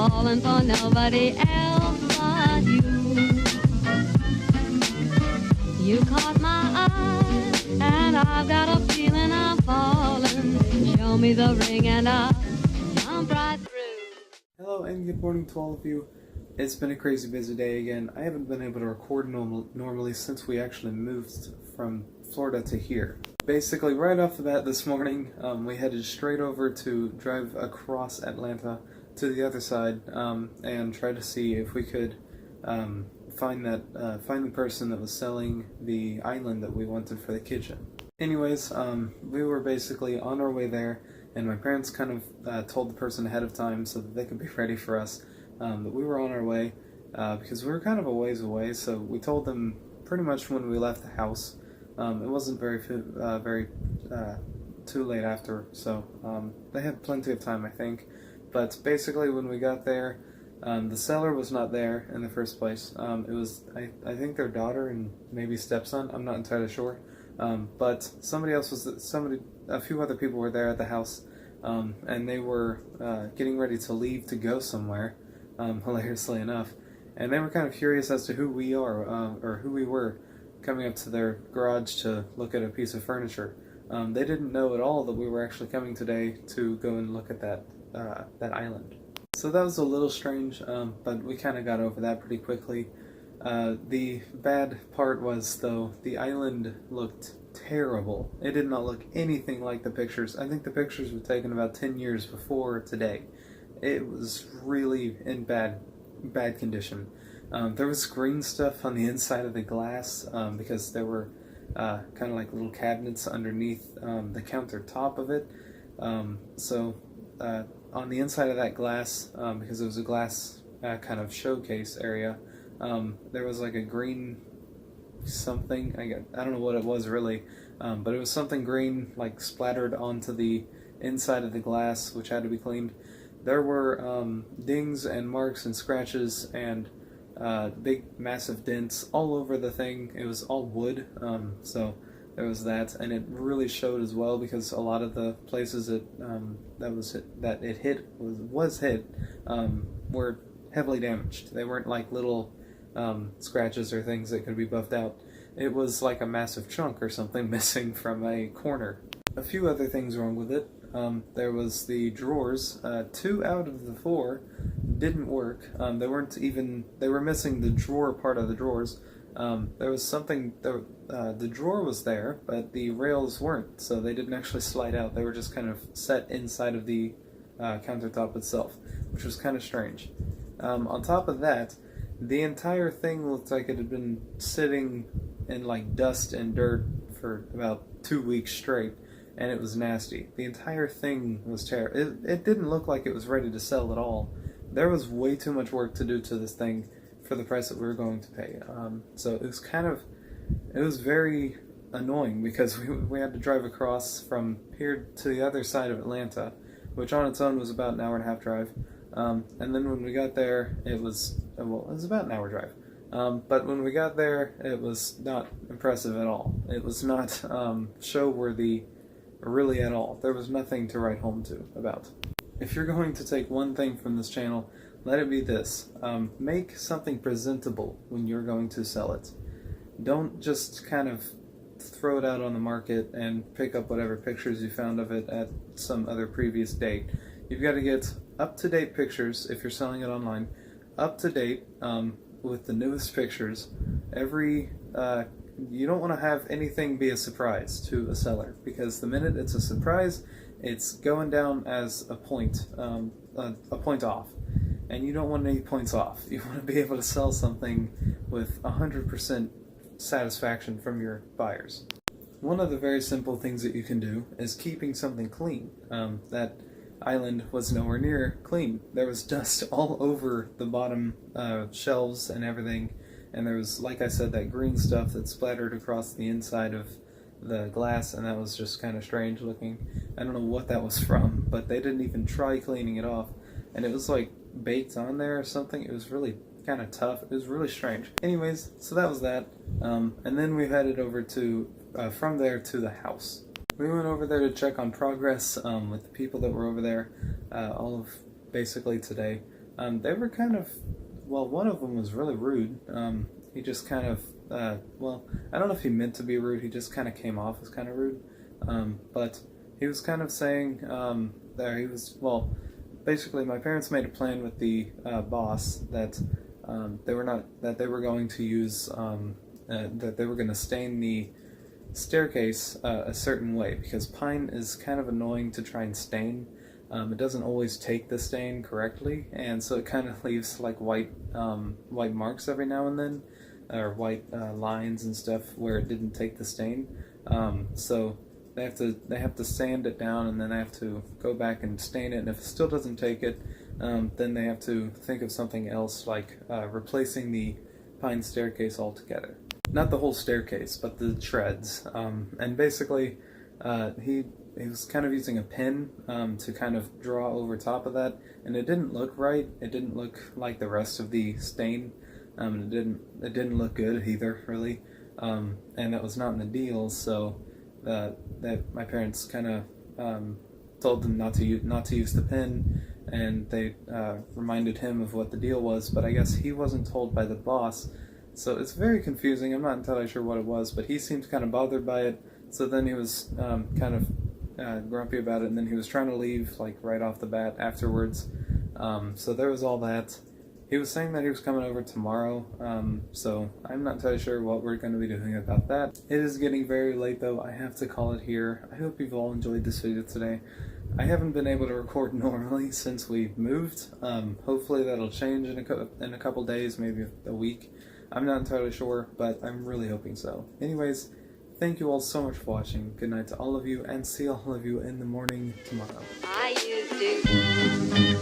falling for nobody else but you. You caught my eye, and I've got a feeling I'm falling. Show me the ring and I'll jump right through. Hello and good morning to all of you. It's been a crazy busy day again. I haven't been able to record normally since we actually moved from Florida to here. Basically, right off the bat this morning, we headed straight over to drive across Atlanta to the other side and try to see if we could find the person that was selling the island that we wanted for the kitchen. Anyways, we were basically on our way there, and my parents kind of told the person ahead of time so that they could be ready for us. But we were on our way because we were kind of a ways away, so we told them pretty much when we left the house. It wasn't very too late after, so they had plenty of time, I think. But basically, when we got there, the seller was not there in the first place. It was, I think, their daughter and maybe stepson. I'm not entirely sure. But somebody else was, a few other people were there at the house, and they were getting ready to leave to go somewhere, hilariously enough. And they were kind of curious as to who we are, or who we were, coming up to their garage to look at a piece of furniture. They didn't know at all that we were actually coming today to go and look at that island. So that was a little strange, but we kind of got over that pretty quickly. The bad part was, though, the island looked terrible. It did not look anything like the pictures. I think the pictures were taken about 10 years before today. It was really in bad condition. There was green stuff on the inside of the glass because there were kind of like little cabinets underneath the countertop of it. So on the inside of that glass, because it was a glass kind of showcase area, there was like a green something. I don't know what it was really, but it was something green, like splattered onto the inside of the glass, which had to be cleaned. There were dings and marks and scratches and big massive dents all over the thing. It was all wood, so there was that, and it really showed as well because a lot of the places that it hit were heavily damaged. They weren't like little scratches or things that could be buffed out. It was like a massive chunk or something missing from a corner. A few other things wrong with it. There was the drawers. 2 out of the 4 didn't work. They were missing the drawer part of the drawers. There was something, the drawer was there, but the rails weren't, so they didn't actually slide out. They were just kind of set inside of the countertop itself, which was kind of strange. On top of that, the entire thing looked like it had been sitting in like dust and dirt for about 2 weeks straight, and it was nasty. The entire thing was terrible. It didn't look like it was ready to sell at all. There was way too much work to do to this thing for the price that we were going to pay. So it was very annoying because we had to drive across from here to the other side of Atlanta, which on its own was about an 1.5-hour drive. And then when we got there, it was about an hour drive. But when we got there, it was not impressive at all. It was not show-worthy really at all. There was nothing to write home to about. If you're going to take one thing from this channel, let it be this. Make something presentable when you're going to sell it. Don't just kind of throw it out on the market and pick up whatever pictures you found of it at some other previous date. You've got to get up-to-date pictures if you're selling it online. Up-to-date with the newest pictures. You don't want to have anything be a surprise to a seller, because the minute it's a surprise, it's going down as a point off, and you don't want any points off. You want to be able to sell something with 100% satisfaction from your buyers. One of the very simple things that you can do is keeping something clean. That island was nowhere near clean. There was dust all over the bottom shelves and everything, and there was, like I said, that green stuff that splattered across the inside of the glass, and that was just kind of strange looking. I don't know what that was from, but they didn't even try cleaning it off, and it was like baked on there or something. It was really kind of tough. It was really strange. Anyways, so that was that, and then we headed over to from there to the house. We went over there to check on progress with the people that were over there all of basically today. They were kind of, well, one of them was really rude. He just kind of, well, I don't know if he meant to be rude, he just kind of came off as kind of rude. But he was kind of saying that he was, well, basically my parents made a plan with the boss that they were going to use, that they were going to stain the staircase a certain way, because pine is kind of annoying to try and stain. It doesn't always take the stain correctly, and so it kind of leaves like white marks every now and then, or white lines and stuff where it didn't take the stain. So they have to sand it down, and then they have to go back and stain it. And if it still doesn't take it, then they have to think of something else, like replacing the pine staircase altogether. Not the whole staircase, but the treads. And basically, he was kind of using a pen to kind of draw over top of that, and it didn't look right. It didn't look like the rest of the stain. It didn't look good either, really. And that was not in the deal, so that my parents kind of told them not to use the pen, and they reminded him of what the deal was. But I guess he wasn't told by the boss. So it's very confusing. I'm not entirely sure what it was, but he seemed kind of bothered by it. So then he was kind of grumpy about it, and then he was trying to leave like right off the bat afterwards. So there was all that. He was saying that he was coming over tomorrow, so I'm not entirely sure what we're going to be doing about that. It is getting very late though. I have to call it here. I hope you've all enjoyed this video today. I haven't been able to record normally since we moved. Hopefully that'll change in a couple days, maybe a week. I'm not entirely sure, but I'm really hoping so. Anyways, thank you all so much for watching. Good night to all of you, and see all of you in the morning tomorrow. I used to